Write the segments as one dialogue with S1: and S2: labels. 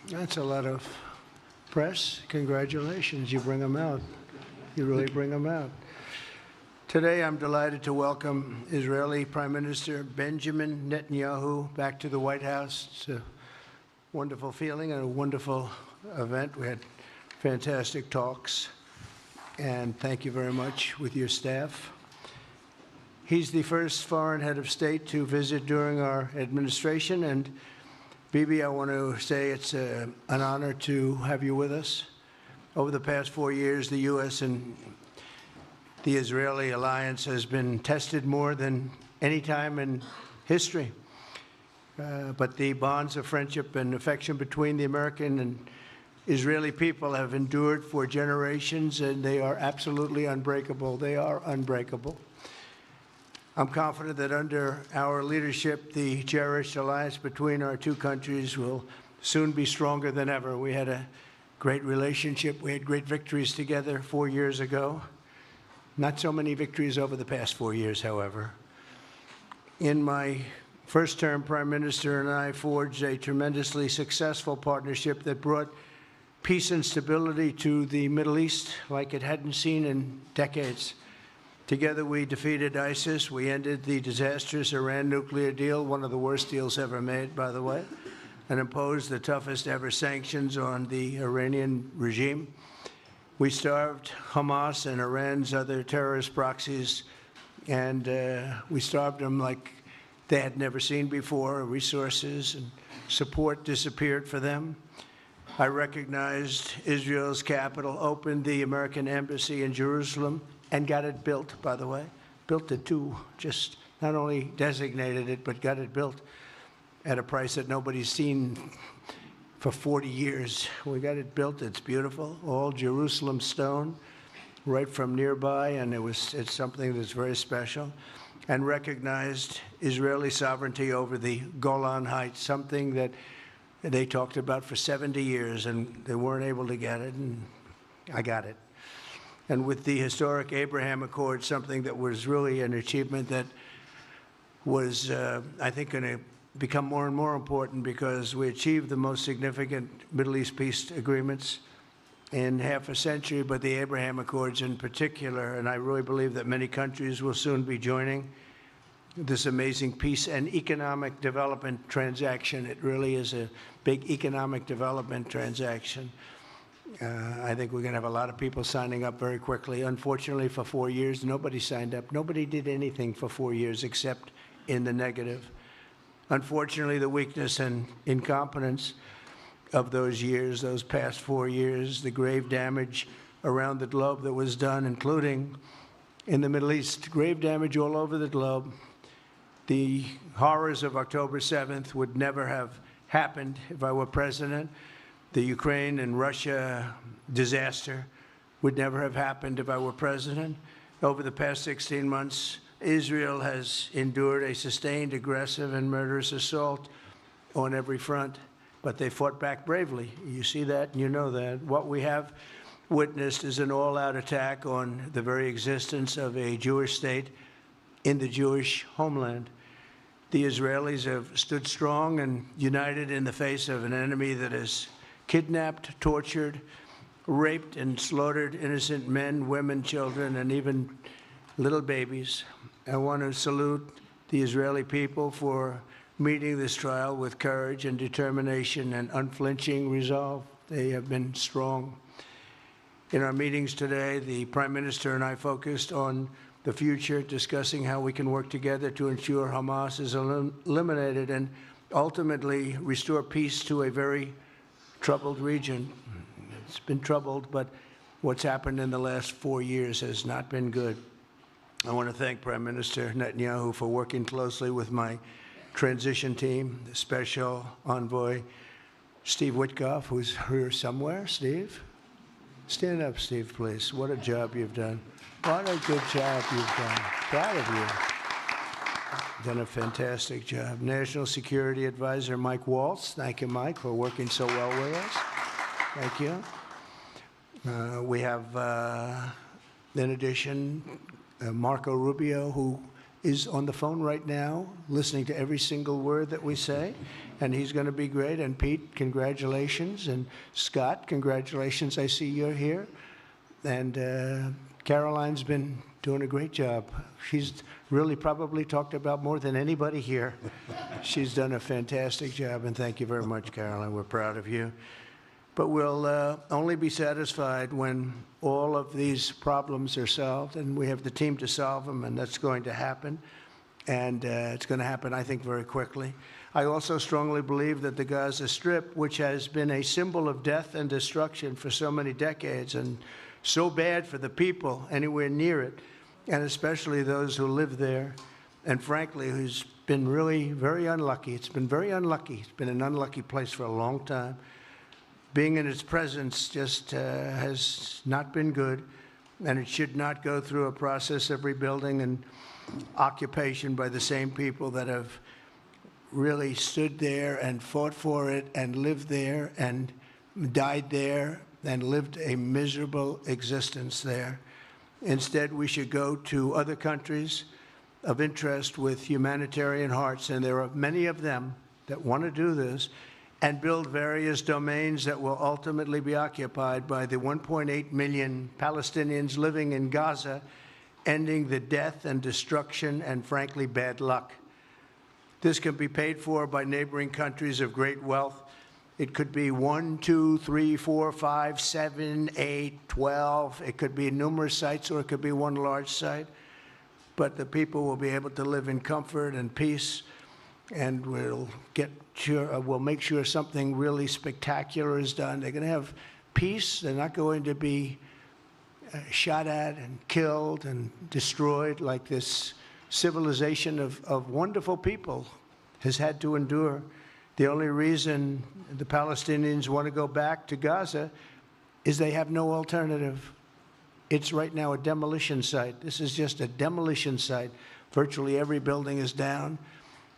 S1: That's a lot of press. Congratulations. You bring them out. You really bring them out. Today, I'm delighted to welcome Israeli Prime Minister Benjamin Netanyahu back to the White House. It's a wonderful feeling and a wonderful event. We had fantastic talks, and thank you very much with your staff. He's the first foreign head of state to visit during our administration, and Bibi, I want to say it's an honor to have you with us. Over the past 4 years, the U.S. and the Israeli alliance has been tested more than any time in history. But the bonds of friendship and affection between the American and Israeli people have endured for generations, and they are absolutely unbreakable. They are unbreakable. I'm confident that under our leadership, the cherished alliance between our two countries will soon be stronger than ever. We had a great relationship. We had great victories together 4 years ago. Not so many victories over the past 4 years, however. In my first term, Prime Minister and I forged a tremendously successful partnership that brought peace and stability to the Middle East like it hadn't seen in decades. Together, we defeated ISIS. We ended the disastrous Iran nuclear deal, one of the worst deals ever made, by the way, and imposed the toughest ever sanctions on the Iranian regime. We starved Hamas and Iran's other terrorist proxies, and we starved them like they had never seen before. Resources and support disappeared for them. I recognized Israel's capital, opened the American embassy in Jerusalem, and got it built, by the way. Built it too, just not only designated it, but got it built at a price that nobody's seen for 40 years. We got it built. It's beautiful, all Jerusalem stone, right from nearby, and it's something that's very special. And recognized Israeli sovereignty over the Golan Heights, something that they talked about for 70 years, and they weren't able to get it, and I got it. And with the historic Abraham Accord, something that was really an achievement that was, I think, going to become more and more important because we achieved the most significant Middle East peace agreements in half a century, but the Abraham Accords in particular, and I really believe that many countries will soon be joining this amazing peace and economic development transaction. It really is a big economic development transaction. I think we're going to have a lot of people signing up very quickly. Unfortunately, for 4 years, nobody signed up. Nobody did anything for 4 years except in the negative. Unfortunately, the weakness and incompetence of those years, those past 4 years, the grave damage around the globe that was done, including in the Middle East, grave damage all over the globe. The horrors of October 7th would never have happened if I were president. The Ukraine and Russia disaster would never have happened if I were president. Over the past 16 months, Israel has endured a sustained, aggressive, and murderous assault on every front, but they fought back bravely. You see that, and you know that. What we have witnessed is an all-out attack on the very existence of a Jewish state in the Jewish homeland. The Israelis have stood strong and united in the face of an enemy that has kidnapped, tortured, raped, and slaughtered innocent men, women, children, and even little babies. I want to salute the Israeli people for meeting this trial with courage and determination and unflinching resolve. They have been strong. In our meetings today, the Prime Minister and I focused on the future, discussing how we can work together to ensure Hamas is eliminated and ultimately restore peace to a very troubled region. It's been troubled, but what's happened in the last 4 years has not been good. I want to thank Prime Minister Netanyahu for working closely with my transition team, the Special Envoy Steve Witkoff, who's here somewhere. Steve? Stand up, Steve, please. What a job you've done. What a good job you've done. Proud of you. Done a fantastic job. National Security Advisor Mike Waltz. Thank you, Mike, for working so well with us. Thank you. We have, in addition, Marco Rubio, who is on the phone right now, listening to every single word that we say. and he's going to be great. And Pete, congratulations. And Scott, congratulations. I see you're here. And Caroline's been doing a great job. She's really probably talked about more than anybody here. She's done a fantastic job, and thank you very much, Caroline. We're proud of you. But we'll only be satisfied when all of these problems are solved, and we have the team to solve them, and that's going to happen. And it's going to happen, I think, very quickly. I also strongly believe that the Gaza Strip, which has been a symbol of death and destruction for so many decades, and so bad for the people anywhere near it, and especially those who live there, and frankly, who's been really very unlucky. It's been very unlucky. It's been an unlucky place for a long time. Being in its presence just has not been good, and it should not go through a process of rebuilding and occupation by the same people that have really stood there and fought for it and lived there and died there and lived a miserable existence there. Instead, we should go to other countries of interest with humanitarian hearts, and there are many of them that want to do this, and build various domains that will ultimately be occupied by the 1.8 million Palestinians living in Gaza, ending the death and destruction and, frankly, bad luck. This can be paid for by neighboring countries of great wealth. It could be 1, 2, 3, 4, 5, 7, 8, 12. It could be numerous sites, or it could be one large site. But the people will be able to live in comfort and peace, and we'll make sure something really spectacular is done. They're going to have peace. They're not going to be shot at and killed and destroyed like this civilization of wonderful people has had to endure. The only reason the Palestinians want to go back to Gaza is they have no alternative. It's right now a demolition site. This is just a demolition site. Virtually every building is down.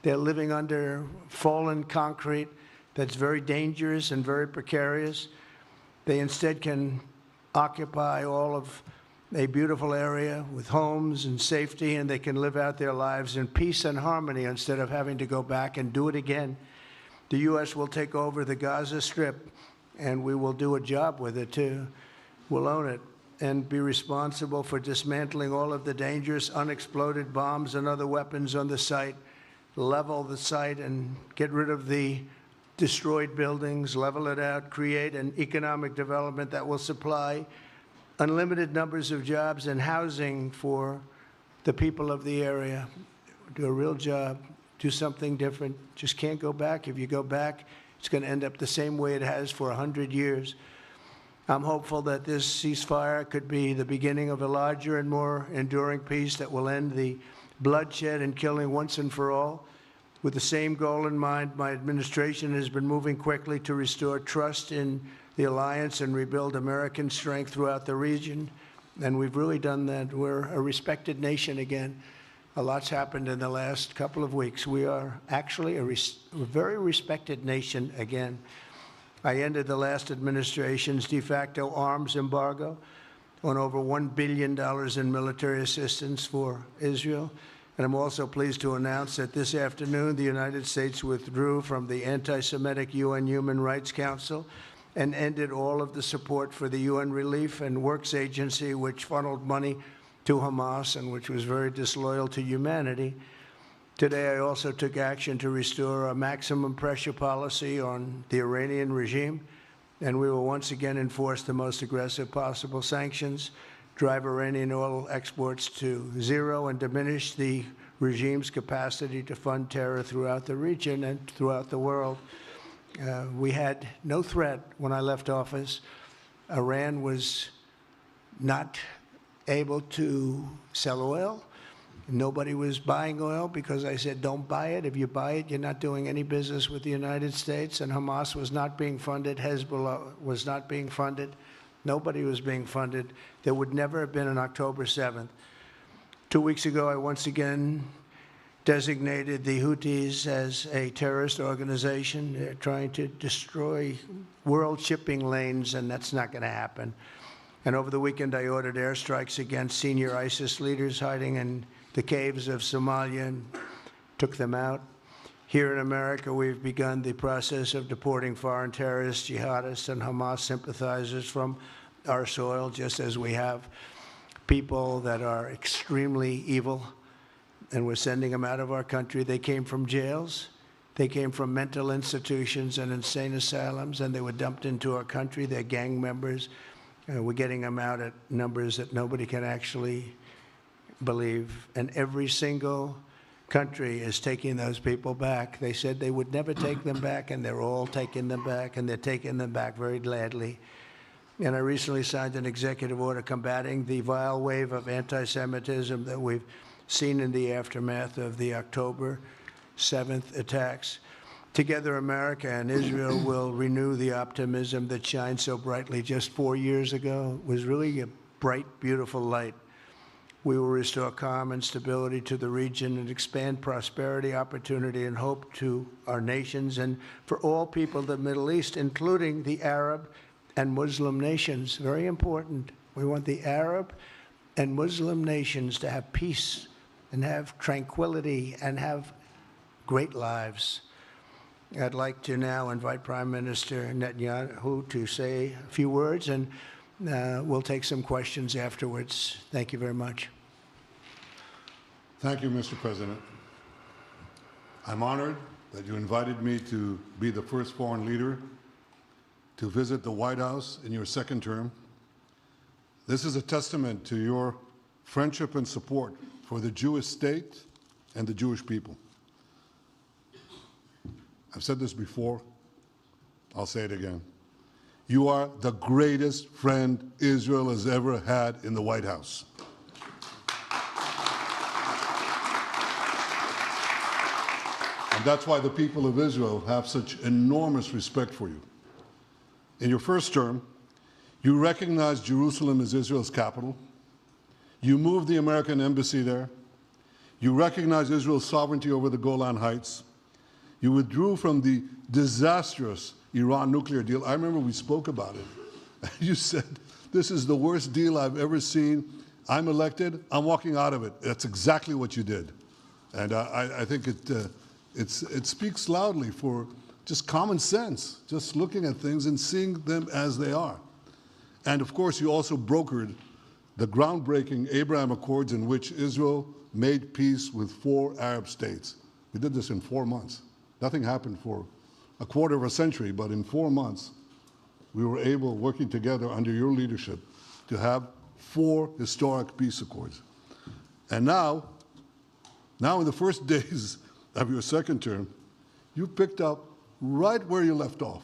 S1: They're living under fallen concrete that's very dangerous and very precarious. They instead can occupy all of a beautiful area with homes and safety, and they can live out their lives in peace and harmony instead of having to go back and do it again. The U.S. will take over the Gaza Strip, and we will do a job with it, too. We'll own it and be responsible for dismantling all of the dangerous unexploded bombs and other weapons on the site, level the site and get rid of the destroyed buildings, level it out, create an economic development that will supply unlimited numbers of jobs and housing for the people of the area. Do a real job. Do something different. Just can't go back. If you go back, it's going to end up the same way it has for 100 years. I'm hopeful that this ceasefire could be the beginning of a larger and more enduring peace that will end the bloodshed and killing once and for all. With the same goal in mind, my administration has been moving quickly to restore trust in the alliance and rebuild American strength throughout the region. And we've really done that. We're a respected nation again. A lot's happened in the last couple of weeks. We are actually a very respected nation again. I ended the last administration's de facto arms embargo on over $1 billion in military assistance for Israel. And I'm also pleased to announce that this afternoon, the United States withdrew from the anti-Semitic UN Human Rights Council and ended all of the support for the UN Relief and Works Agency, which funneled money to Hamas and which was very disloyal to humanity. Today, I also took action to restore a maximum pressure policy on the Iranian regime, and we will once again enforce the most aggressive possible sanctions, drive Iranian oil exports to zero, and diminish the regime's capacity to fund terror throughout the region and throughout the world. We had no threat when I left office. Iran was not able to sell oil. Nobody was buying oil because I said, don't buy it. If you buy it, you're not doing any business with the United States. And Hamas was not being funded. Hezbollah was not being funded. Nobody was being funded. There would never have been an October 7th. 2 weeks ago, I once again designated the Houthis as a terrorist organization. They're trying to destroy world shipping lanes, and that's not going to happen. And over the weekend, I ordered airstrikes against senior ISIS leaders hiding in the caves of Somalia and took them out. Here in America, we've begun the process of deporting foreign terrorists, jihadists, and Hamas sympathizers from our soil, just as we have people that are extremely evil, and we're sending them out of our country. They came from jails. They came from mental institutions and insane asylums, and they were dumped into our country. They're gang members. We're getting them out at numbers that nobody can actually believe. And every single country is taking those people back. They said they would never take them back, and they're all taking them back, and they're taking them back very gladly. And I recently signed an executive order combating the vile wave of anti-Semitism that we've seen in the aftermath of the October 7th attacks. Together, America and Israel will renew the optimism that shined so brightly just 4 years ago. It was really a bright, beautiful light. We will restore calm and stability to the region and expand prosperity, opportunity, and hope to our nations and for all people of the Middle East, including the Arab and Muslim nations. Very important. We want the Arab and Muslim nations to have peace and have tranquility and have great lives. I'd like to now invite Prime Minister Netanyahu to say a few words, and we'll take some questions afterwards. Thank you very much.
S2: Thank you, Mr. President. I'm honored that you invited me to be the first foreign leader to visit the White House in your second term. This is a testament to your friendship and support for the Jewish state and the Jewish people. I've said this before, I'll say it again. You are the greatest friend Israel has ever had in the White House. And that's why the people of Israel have such enormous respect for you. In your first term, you recognized Jerusalem as Israel's capital. You moved the American embassy there. You recognized Israel's sovereignty over the Golan Heights. You withdrew from the disastrous Iran nuclear deal. I remember we spoke about it. You said, this is the worst deal I've ever seen. I'm elected, I'm walking out of it. That's exactly what you did. And I think it speaks loudly for just common sense, just looking at things and seeing them as they are. And of course, you also brokered the groundbreaking Abraham Accords in which Israel made peace with 4 Arab states. We did this in 4 months. Nothing happened for a quarter of a century, but in 4 months, we were able, working together under your leadership, to have 4 historic peace accords. And now in the first days of your second term, you picked up right where you left off.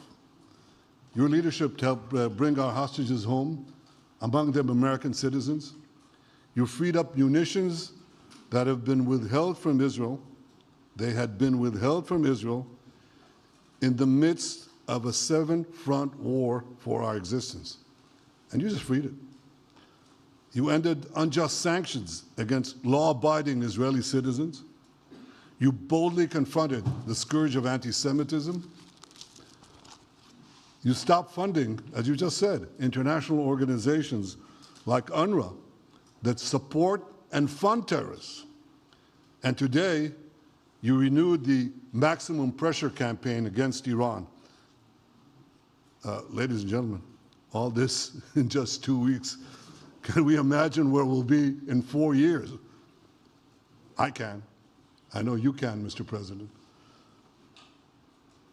S2: Your leadership helped bring our hostages home, among them American citizens. You freed up munitions that have been withheld from Israel. They had been withheld from Israel in the midst of a 7-front war for our existence. And you just freed it. You ended unjust sanctions against law-abiding Israeli citizens. You boldly confronted the scourge of anti-Semitism. You stopped funding, as you just said, international organizations like UNRWA that support and fund terrorists. And today, you renewed the maximum pressure campaign against Iran. Ladies and gentlemen, all this in just 2 weeks. Can we imagine where we'll be in 4 years? I can. I know you can, Mr. President.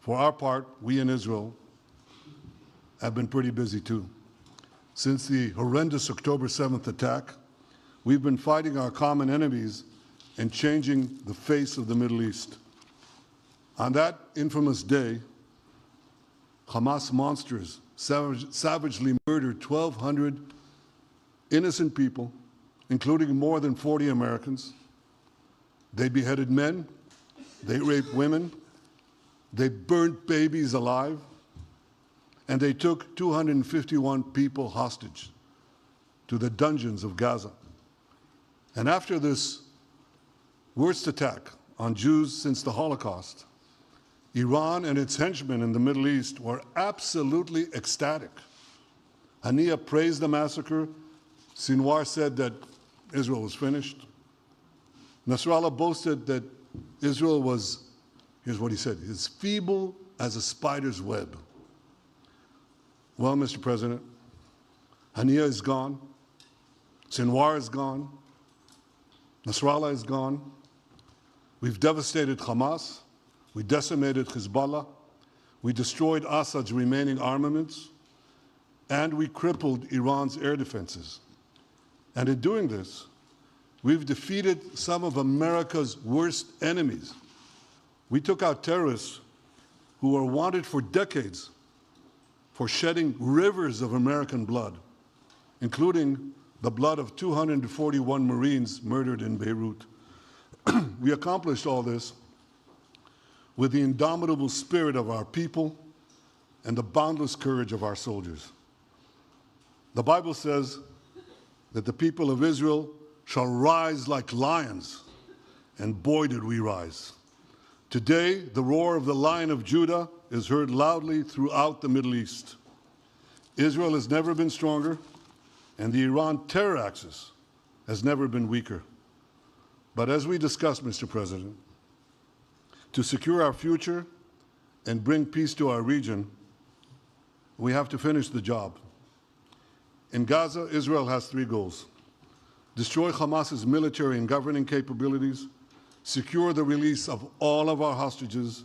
S2: For our part, we in Israel have been pretty busy too. Since the horrendous October 7th attack, we've been fighting our common enemies and changing the face of the Middle East. On that infamous day, Hamas monsters savagely murdered 1,200 innocent people, including more than 40 Americans. They beheaded men, they raped women, they burnt babies alive, and they took 251 people hostage to the dungeons of Gaza. And after this worst attack on Jews since the Holocaust, Iran and its henchmen in the Middle East were absolutely ecstatic. Haniya praised the massacre. Sinwar said that Israel was finished. Nasrallah boasted that Israel was Here's what he said. It's feeble as a spider's web. Well, Mr. President, Haniya is gone. Sinwar is gone. Nasrallah is gone. We've devastated Hamas. We decimated Hezbollah. We destroyed Assad's remaining armaments. And we crippled Iran's air defenses. And in doing this, we've defeated some of America's worst enemies. We took out terrorists who were wanted for decades for shedding rivers of American blood, including the blood of 241 Marines murdered in Beirut. We accomplished all this with the indomitable spirit of our people and the boundless courage of our soldiers. The Bible says that the people of Israel shall rise like lions, and boy did we rise. Today, the roar of the Lion of Judah is heard loudly throughout the Middle East. Israel has never been stronger, and the Iran terror axis has never been weaker. But as we discussed, Mr. President, to secure our future and bring peace to our region, we have to finish the job. In Gaza, Israel has three goals: destroy Hamas's military and governing capabilities, secure the release of all of our hostages,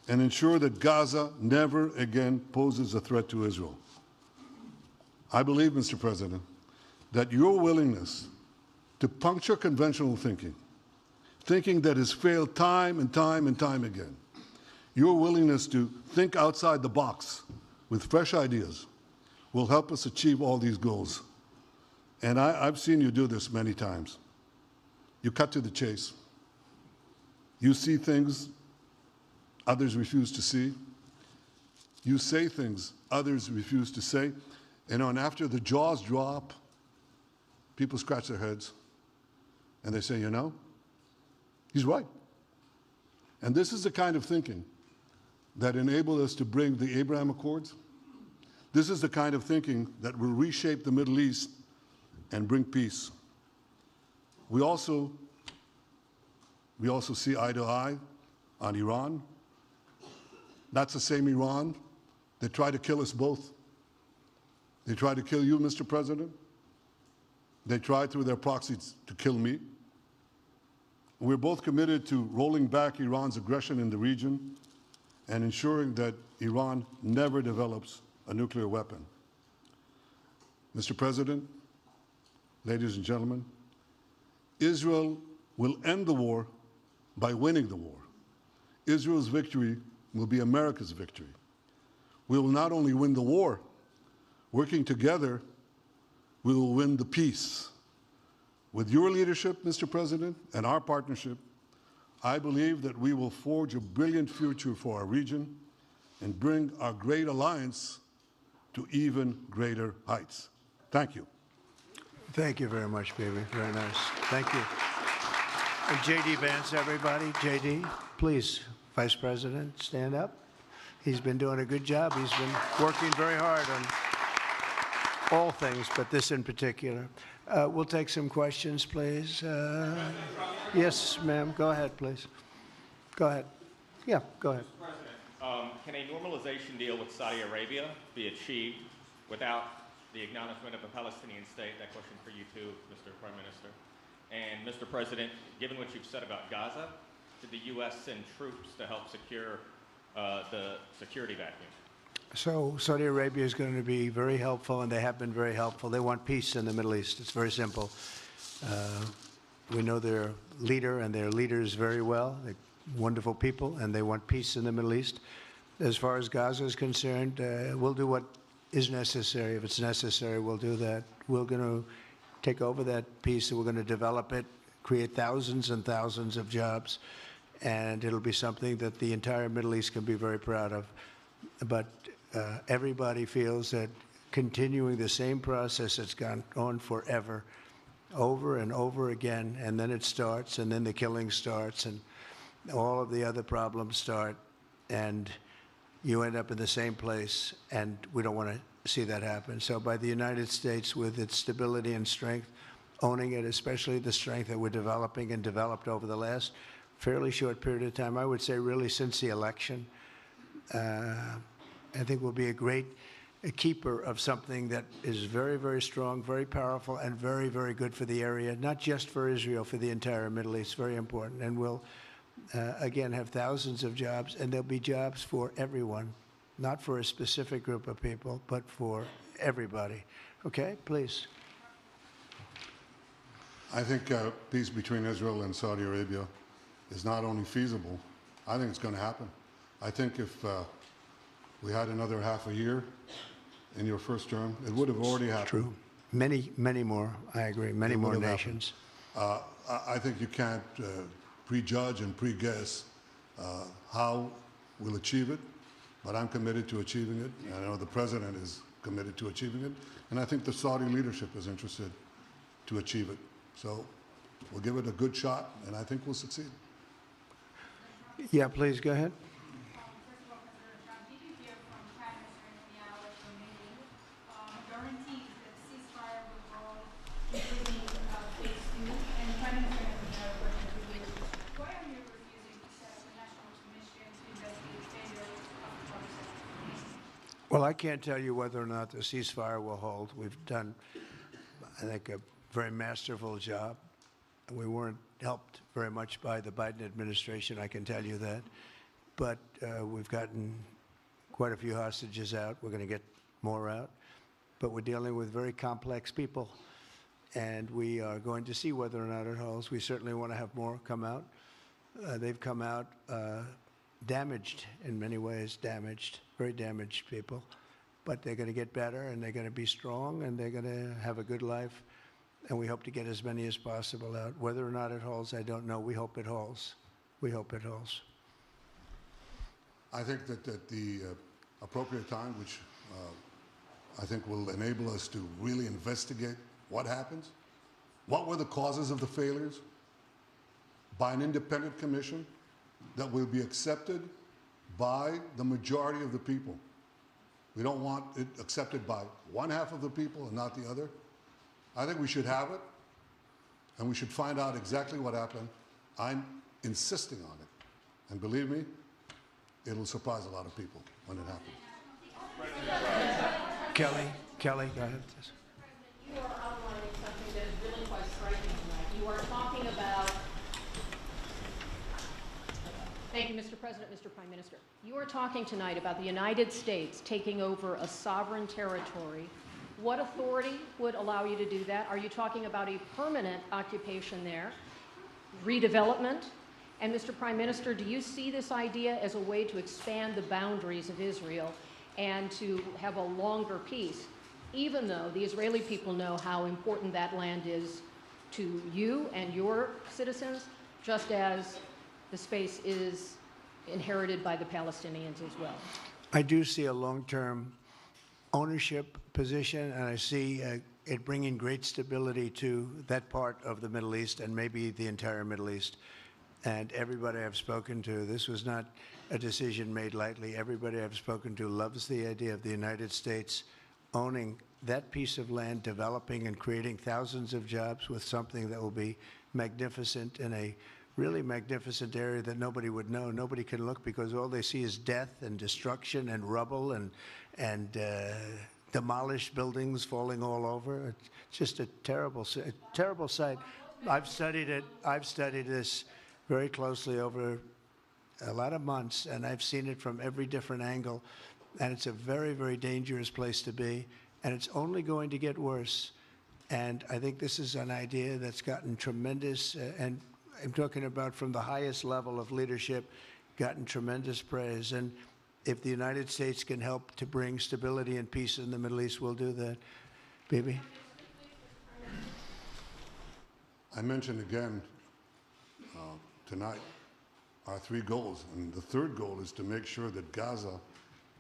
S2: and ensure that Gaza never again poses a threat to Israel. I believe, Mr. President, that your willingness to puncture conventional thinking that has failed time and time and time again, your willingness to think outside the box with fresh ideas will help us achieve all these goals. And I've seen you do this many times. You cut to the chase. You see things others refuse to see. You say things others refuse to say. And after the jaws drop, people scratch their heads and they say, you know, he's right. And this is the kind of thinking that enabled us to bring the Abraham Accords. This is the kind of thinking that will reshape the Middle East and bring peace. We also see eye to eye on Iran. That's the same Iran that tried to kill us both. They tried to kill you, Mr. President. They tried through their proxies to kill me. We're both committed to rolling back Iran's aggression in the region and ensuring that Iran never develops a nuclear weapon. Mr. President, ladies and gentlemen, Israel will end the war by winning the war. Israel's victory will be America's victory. We will not only win the war, working together, we will win the peace. With your leadership, Mr. President, and our partnership, I believe that we will forge a brilliant future for our region and bring our great alliance to even greater heights. Thank you.
S1: Thank you very much, baby. Very nice. Thank you. And J.D. Vance, everybody. J.D., please, Vice President, stand up. He's been doing a good job. He's been working very hard on all things, but this in particular. We'll take some questions, please. Yes, ma'am. Go ahead, please. Go ahead. Yeah, go ahead.
S3: Mr. President, can a normalization deal with Saudi Arabia be achieved without the acknowledgement of a Palestinian state? That question for you too, Mr. Prime Minister. And Mr. President, given what you've said about Gaza, did the U.S. send troops to help secure the security vacuum?
S1: So Saudi Arabia is going to be very helpful, and they have been very helpful. They want peace in the Middle East. It's very simple. We know their leader and their leaders very well. They're wonderful people, and they want peace in the Middle East. As far as Gaza is concerned, we'll do what is necessary. If it's necessary, we'll do that. We're going to take over that piece, and we're going to develop it, create thousands and thousands of jobs, and it'll be something that the entire Middle East can be very proud of. But everybody feels that continuing the same process that's gone on forever, over and over again, and then it starts, and then the killing starts, and all of the other problems start, and you end up in the same place, and we don't want to see that happen. So by the United States, with its stability and strength, owning it, especially the strength that we're developing and developed over the last fairly short period of time. I would say really since the election. I think will be a keeper of something that is very, very strong, very powerful, and very, very good for the area, not just for Israel, for the entire Middle East, very important. And we'll, again, have thousands of jobs, and there'll be jobs for everyone, not for a specific group of people, but for everybody. Okay, please.
S2: I think peace between Israel and Saudi Arabia is not only feasible, I think it's going to happen. I think if we had another half a year in your first term, it would have already happened.
S1: True. Many, many more, I agree, many more nations.
S2: I think you can't prejudge and pre-guess how we'll achieve it, but I'm committed to achieving it. And I know the President is committed to achieving it, and I think the Saudi leadership is interested to achieve it. So we'll give it a good shot, and I think we'll succeed.
S1: Yeah, please, go ahead. Well, I can't tell you whether or not the ceasefire will hold. We've done, I think, a very masterful job. We weren't helped very much by the Biden administration, I can tell you that. But we've gotten quite a few hostages out. We're going to get more out. But we're dealing with very complex people. And we are going to see whether or not it holds. We certainly want to have more come out. They've come out damaged in many ways, very damaged people. But they're going to get better, and they're going to be strong, and they're going to have a good life. And we hope to get as many as possible out. Whether or not it holds, I don't know. We hope it holds. We hope it holds.
S2: I think that at the appropriate time, which I think will enable us to really investigate what happens, what were the causes of the failures, by an independent commission that will be accepted by the majority of the people. We don't want it accepted by one half of the people and not the other. I think we should have it, and we should find out exactly what happened. I'm insisting on it. And believe me, it'll surprise a lot of people when it happens.
S1: Kelly, go ahead.
S4: You are outlining something that is really quite striking tonight. You are talking about, thank you, Mr. President, Mr. Prime Minister. You are talking tonight about the United States taking over a sovereign territory. What authority would allow you to do that? Are you talking about a permanent occupation there, redevelopment? And Mr. Prime Minister, do you see this idea as a way to expand the boundaries of Israel and to have a longer peace, even though the Israeli people know how important that land is to you and your citizens, just as the space is inherited by the Palestinians as well?
S1: I do see a long-term ownership position, and I see it bringing great stability to that part of the Middle East and maybe the entire Middle East. And everybody I've spoken to, this was not a decision made lightly. Everybody I've spoken to loves the idea of the United States owning that piece of land, developing and creating thousands of jobs with something that will be magnificent in a really magnificent area that nobody would know. Nobody can look because all they see is death and destruction and rubble and demolished buildings falling all over. It's just a terrible sight. I've studied it. I've studied this very closely over a lot of months, and I've seen it from every different angle. And it's a very, very dangerous place to be, and it's only going to get worse. And I think this is an idea that's gotten tremendous, and I'm talking about from the highest level of leadership, gotten tremendous praise. And if the United States can help to bring stability and peace in the Middle East, we'll do that. Bibi?
S2: I mentioned again tonight our three goals, and the third goal is to make sure that Gaza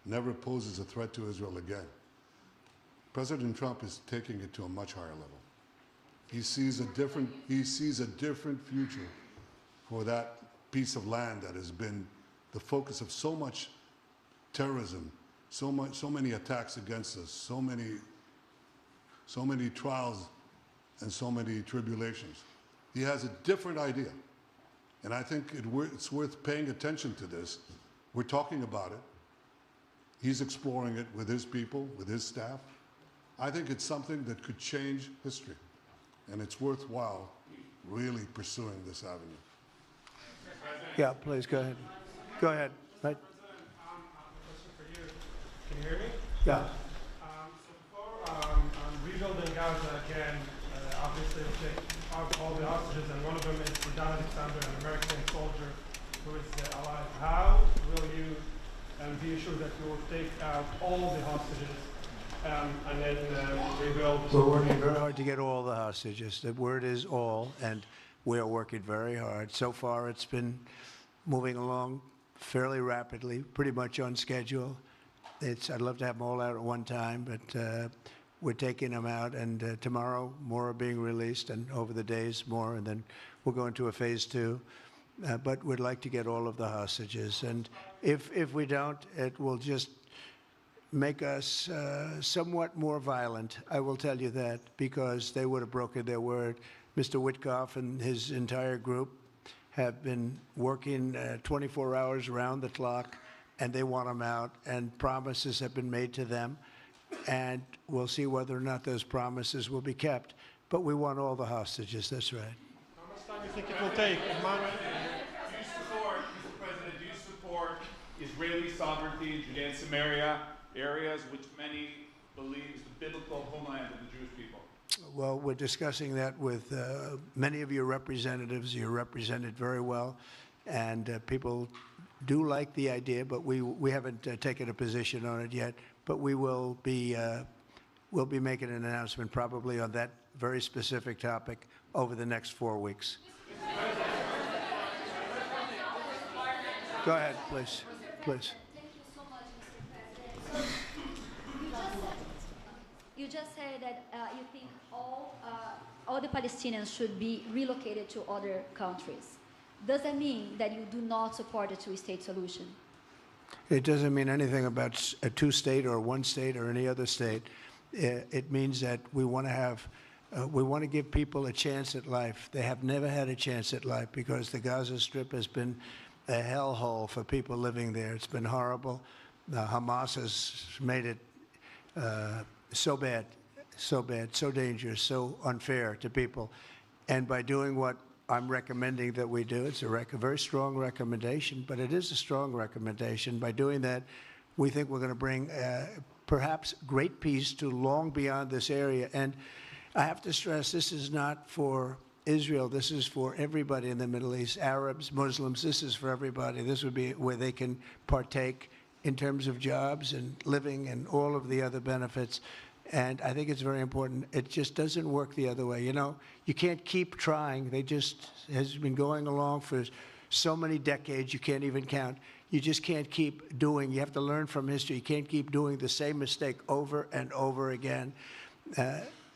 S2: never poses a threat to Israel again. President Trump is taking it to a much higher level. He sees a different future for that piece of land that has been the focus of so much terrorism, so many attacks against us, so many trials and so many tribulations. He has a different idea. And I think it's worth paying attention to this. We're talking about it. He's exploring it with his people, with his staff. I think it's something that could change history. And it's worthwhile really pursuing this avenue.
S1: Yeah, please, go ahead. Go ahead. Right.
S5: President, I have a question for you. Can you hear me?
S1: Yeah.
S5: So before rebuilding Gaza again, obviously we'll take out all the hostages, and one of them is Don Alexander, an American soldier who is alive. How will you be assured that you will take out all the hostages and then rebuild?
S1: We're working very hard to get all the hostages. The word is all, and we are working very hard. So far, it's been moving along fairly rapidly, pretty much on schedule. I'd love to have them all out at one time, but we're taking them out, and tomorrow more are being released, and over the days more, and then we'll go into a phase 2. But we'd like to get all of the hostages, and if we don't, it will just make us somewhat more violent. I will tell you that, because they would have broken their word. Mr. Witkoff and his entire group have been working 24 hours around the clock, and they want them out, and promises have been made to them, and we'll see whether or not those promises will be kept. But we want all the hostages, that's right.
S5: How much time do you think it will take?
S6: Do you support, Mr. President, do you support Israeli sovereignty in Judea and Samaria, areas which many believe is the biblical homeland of the Jewish people?
S1: Well, we're discussing that with many of your representatives. You're represented very well, and people do like the idea, but we haven't taken a position on it yet. But we will be we'll be making an announcement probably on that very specific topic over the next 4 weeks. Go ahead, please. Please.
S7: Thank you so much, Mr. President. You just said that you think all the Palestinians should be relocated to other countries. Does that mean that you do not support a two-state solution?
S1: It doesn't mean anything about a two-state or one state or any other state. It means that we want to give people a chance at life. They have never had a chance at life because the Gaza Strip has been a hellhole for people living there. It's been horrible. Hamas has made it so bad, so dangerous, so unfair to people. And by doing what I'm recommending that we do, it's a very strong recommendation, but it is a strong recommendation. By doing that, we think we're going to bring perhaps great peace to long beyond this area. And I have to stress, this is not for Israel. This is for everybody in the Middle East, Arabs, Muslims. This is for everybody. This would be where they can partake in terms of jobs and living and all of the other benefits. And I think it's very important. It just doesn't work the other way. You know, you can't keep trying. Has been going along for so many decades, you can't even count. You just can't keep doing. You have to learn from history. You can't keep doing the same mistake over and over again.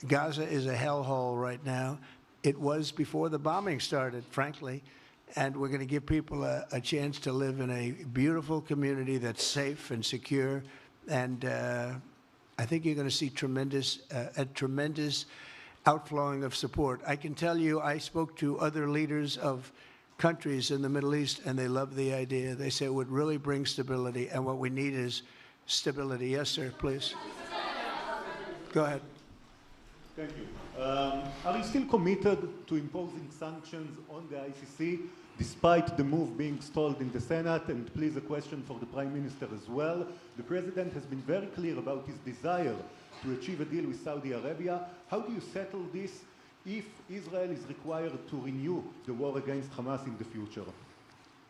S1: Gaza is a hellhole right now. It was before the bombing started, frankly. And we're going to give people a chance to live in a beautiful community that's safe and secure. And I think you're going to see a tremendous outflowing of support. I can tell you, I spoke to other leaders of countries in the Middle East, and they love the idea. They say it would really bring stability, and what we need is stability. Yes, sir, please. Go ahead.
S8: Thank you. Are you still committed to imposing sanctions on the ICC, despite the move being stalled in the Senate? And please, a question for the Prime Minister as well. The President has been very clear about his desire to achieve a deal with Saudi Arabia. How do you settle this if Israel is required to renew the war against Hamas in the future?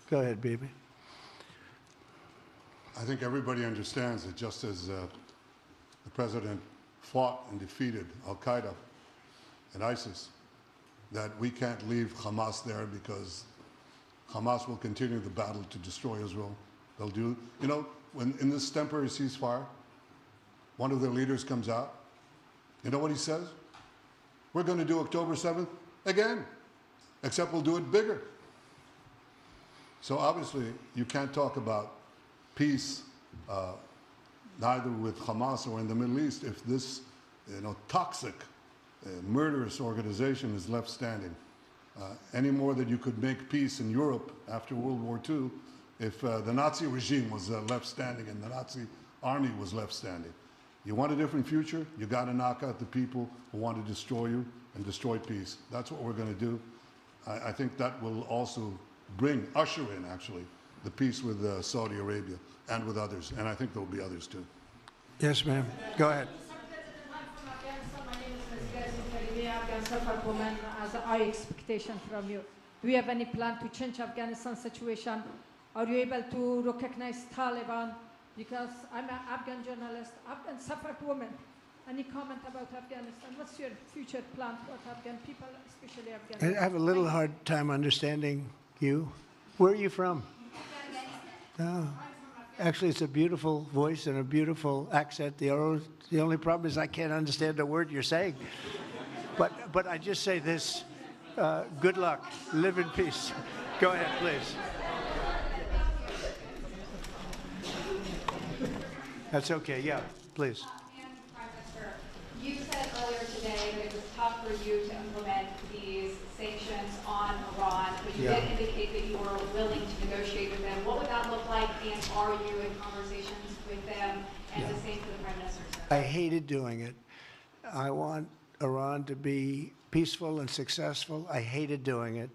S1: Go ahead, Bibi.
S2: I think everybody understands that just as the President fought and defeated Al-Qaeda and ISIS, that we can't leave Hamas there because Hamas will continue the battle to destroy Israel. They'll do, you know, when in this temporary ceasefire, one of their leaders comes out, you know what he says? We're going to do October 7th again, except we'll do it bigger. So obviously, you can't talk about peace neither with Hamas or in the Middle East if this, toxic, murderous organization is left standing. Any more that you could make peace in Europe after World War II if the Nazi regime was left standing and the Nazi army was left standing. You want a different future? You got to knock out the people who want to destroy you and destroy peace. That's what we're going to do. I think that will also usher in, actually, the peace with Saudi Arabia and with others. And I think there will be others, too.
S1: Yes, ma'am. Go ahead.
S9: As a high expectation from you. Do you have any plan to change Afghanistan situation? Are you able to recognize Taliban? Because I'm an Afghan journalist, Afghan suffrage woman. Any comment about Afghanistan? What's your future plan for Afghan people, especially Afghanistan?
S1: I have a little hard time understanding you. Where are you from? Oh. Actually, it's a beautiful voice and a beautiful accent. The only problem is I can't understand a word you're saying. But I just say this, good luck, live in peace. Go ahead, please. That's okay, yeah, please.
S10: Prime Minister, you said earlier today that it was tough for you to implement these sanctions on Iran, but you did indicate that you were willing to negotiate with them. What would that look like, and are you in conversations with them? And the same for the Prime Minister, sir.
S1: I hated doing it. I want Iran to be peaceful and successful. I hated doing it.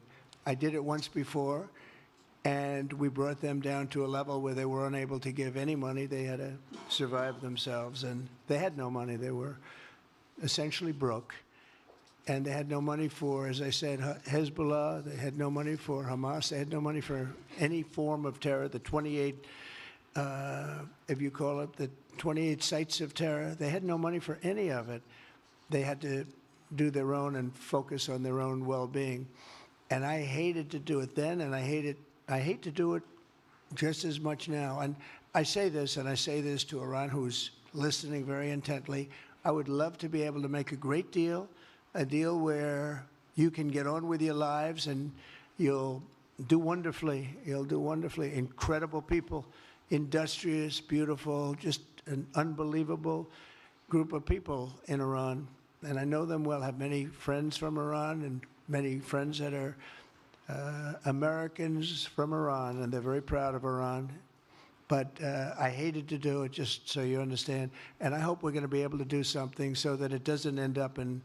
S1: I did it once before, and we brought them down to a level where they were unable to give any money. They had to survive themselves, and they had no money. They were essentially broke, and they had no money for, as I said, Hezbollah. They had no money for Hamas. They had no money for any form of terror. The 28, if you call it, the 28 sites of terror, they had no money for any of it. They had to do their own and focus on their own well-being. And I hated to do it then, and I hate to do it just as much now. And I say this, and I say this to Iran, who's listening very intently. I would love to be able to make a great deal, a deal where you can get on with your lives and you'll do wonderfully. You'll do wonderfully. Incredible people, industrious, beautiful, just an unbelievable group of people in Iran. And I know them well, have many friends from Iran and many friends that are Americans from Iran, and they're very proud of Iran. But I hated to do it, just so you understand. And I hope we're going to be able to do something so that it doesn't end up in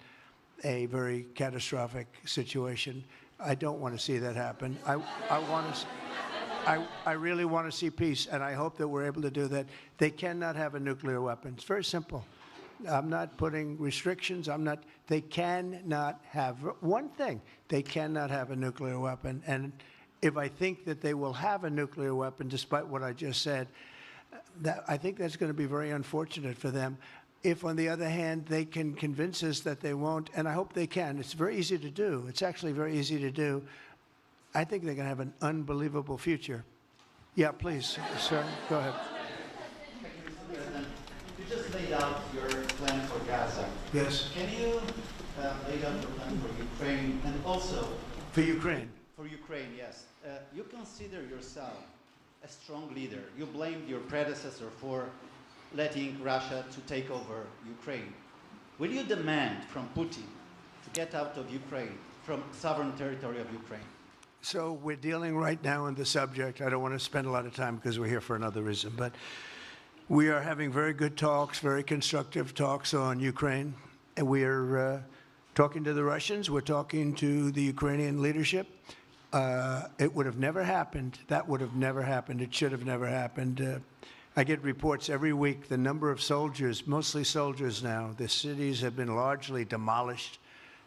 S1: a very catastrophic situation. I don't want to see that happen. I really want to see peace, and I hope that we're able to do that. They cannot have a nuclear weapon. It's very simple. I'm not putting restrictions. They cannot have one thing. They cannot have a nuclear weapon. And if I think that they will have a nuclear weapon, despite what I just said, I think that's going to be very unfortunate for them. If, on the other hand, they can convince us that they won't, and I hope they can. It's very easy to do. It's actually very easy to do. I think they're going to have an unbelievable future. Yeah, please, sir, go ahead.
S11: You just laid out your plan for Gaza.
S1: Yes.
S11: Can you lay out your plan for Ukraine and also...
S1: For Ukraine?
S11: For Ukraine, yes. You consider yourself a strong leader. You blamed your predecessor for letting Russia to take over Ukraine. Will you demand from Putin to get out of Ukraine, from sovereign territory of Ukraine?
S1: So we're dealing right now in the subject. I don't want to spend a lot of time because we're here for another reason, but we are having very good talks, very constructive talks on Ukraine. And we are talking to the Russians. We're talking to the Ukrainian leadership. It would have never happened. That would have never happened. It should have never happened. I get reports every week, the number of soldiers, mostly soldiers now. The cities have been largely demolished.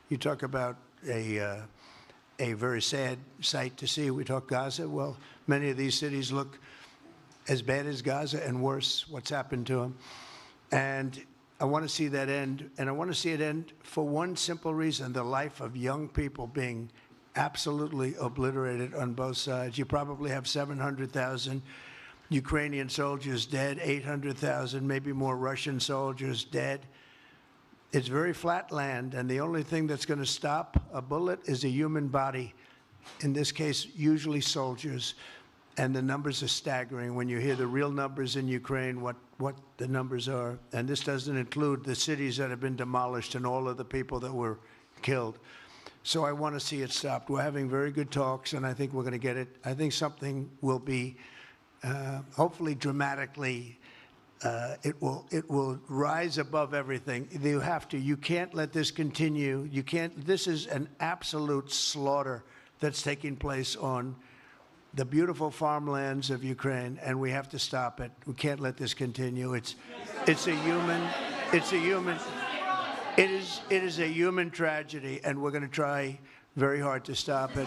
S1: You talk about a very sad sight to see. We talk Gaza. Well, many of these cities look as bad as Gaza and worse, what's happened to them. And I want to see that end. And I want to see it end for one simple reason, the life of young people being absolutely obliterated on both sides. You probably have 700,000 Ukrainian soldiers dead, 800,000, maybe more Russian soldiers dead. It's very flat land, and the only thing that's going to stop a bullet is a human body. In this case, usually soldiers. And the numbers are staggering when you hear the real numbers in Ukraine, what the numbers are. And this doesn't include the cities that have been demolished and all of the people that were killed. So I want to see it stopped. We're having very good talks, and I think we're going to get it. I think something will be, hopefully dramatically, it will rise above everything. You can't let this continue. You can't, this is an absolute slaughter that's taking place on the beautiful farmlands of Ukraine, and we have to stop it. We can't let this continue. It is a human tragedy, and we're going to try very hard to stop it.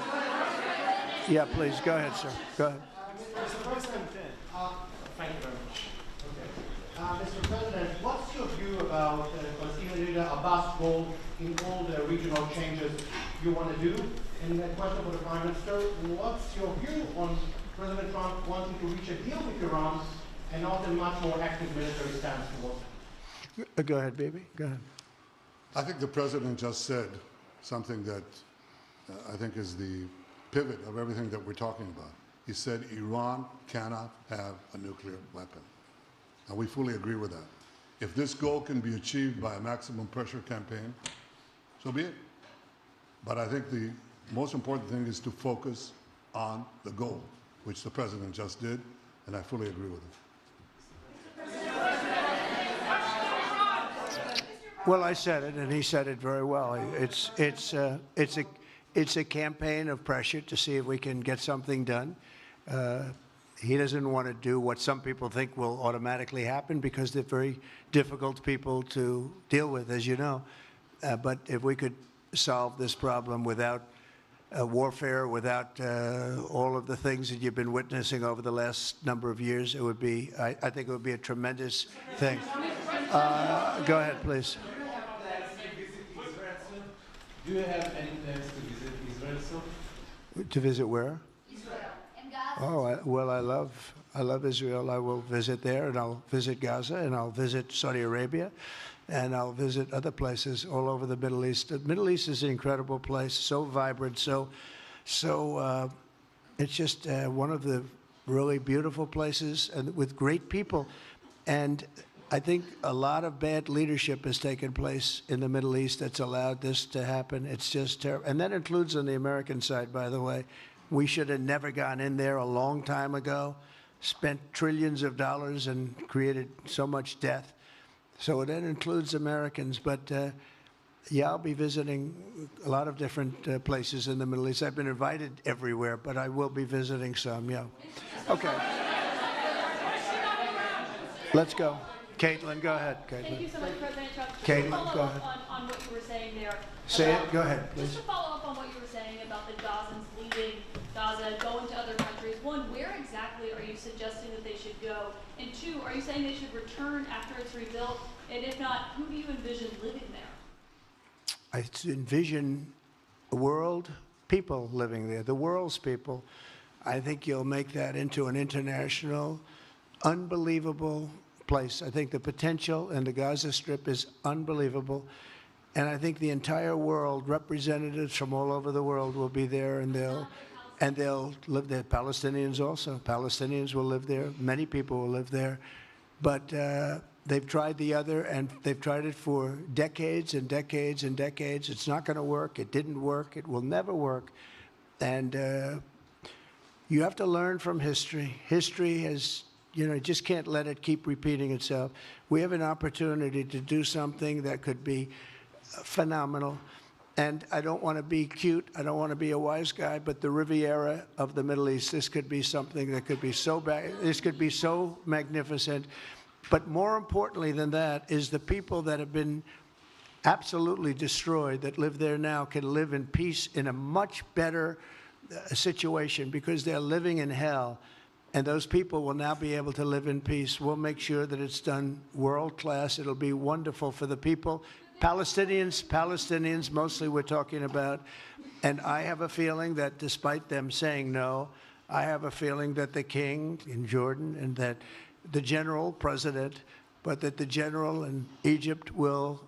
S1: Yeah, please, go ahead, sir. Go ahead.
S12: Mr. President, thank you very much. Okay. Mr. President, what's your view about Palestinian leader Abbas' role in all the regional changes you want to do? And a question for the Prime Minister, what's your view on President Trump wanting to reach a deal with Iran and not a much more active military stance towards it?
S1: Go ahead, baby. Go ahead.
S2: I think the President just said something that I think is the pivot of everything that we're talking about. He said Iran cannot have a nuclear weapon. And we fully agree with that. If this goal can be achieved by a maximum pressure campaign, so be it. But I think the most important thing is to focus on the goal, which the President just did, and I fully agree with him.
S1: Well, I said it, and he said it very well. It's a campaign of pressure to see if we can get something done. He doesn't want to do what some people think will automatically happen because they're very difficult people to deal with, as you know. But if we could solve this problem without warfare, without all of the things that you've been witnessing over the last number of years, it would be, I think it would be a tremendous thing. Go ahead, please.
S12: Do you have any plans to visit Israel soon?
S1: To visit where?
S7: Israel and Gaza.
S1: Oh, well, I love Israel. I will visit there, and I'll visit Gaza, and I'll visit Saudi Arabia, and I'll visit other places all over the Middle East. The Middle East is an incredible place, so vibrant, so it's just one of the really beautiful places and with great people. And I think a lot of bad leadership has taken place in the Middle East that's allowed this to happen. It's just terrible. And that includes on the American side, by the way. We should have never gone in there a long time ago, spent trillions of dollars and created so much death. So that includes Americans. But yeah, I'll be visiting a lot of different places in the Middle East. I've been invited everywhere, but I will be visiting some, yeah. Okay. Let's go. Caitlin, go ahead. Caitlin.
S10: Thank you so much, President Trump.
S1: Caitlin, go ahead.
S10: On what you were saying there.
S1: Say it. Go ahead, please.
S10: Just to follow up on what you were saying about the Gazans leaving Gaza, going to other countries. One, where exactly are you suggesting that they should go? And two, are you saying they should return after it's rebuilt? And if not, who do you envision living there?
S1: I envision the world, people living there, the world's people. I think you'll make that into an international, unbelievable place. I think the potential in the Gaza Strip is unbelievable. And I think the entire world, representatives from all over the world will be there, and they'll live there. Palestinians also. Palestinians will live there. Many people will live there. But they've tried the other, and they've tried it for decades and decades and decades. It's not going to work. It didn't work. It will never work. And you have to learn from history. History has, you just can't let it keep repeating itself. We have an opportunity to do something that could be phenomenal. And I don't want to be cute. I don't want to be a wise guy, but the Riviera of the Middle East, this could be something that could be so bad. This could be so magnificent. But more importantly than that is the people that have been absolutely destroyed that live there now can live in peace in a much better situation because they're living in hell. And those people will now be able to live in peace. We'll make sure that it's done world class. It'll be wonderful for the people. Palestinians mostly we're talking about. And I have a feeling that despite them saying no, I have a feeling that the king in Jordan and that the general president, but that the general in Egypt will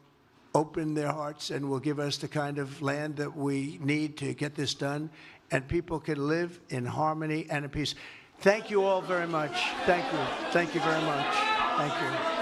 S1: open their hearts and will give us the kind of land that we need to get this done. And people can live in harmony and in peace. Thank you all very much. Thank you. Thank you very much. Thank you.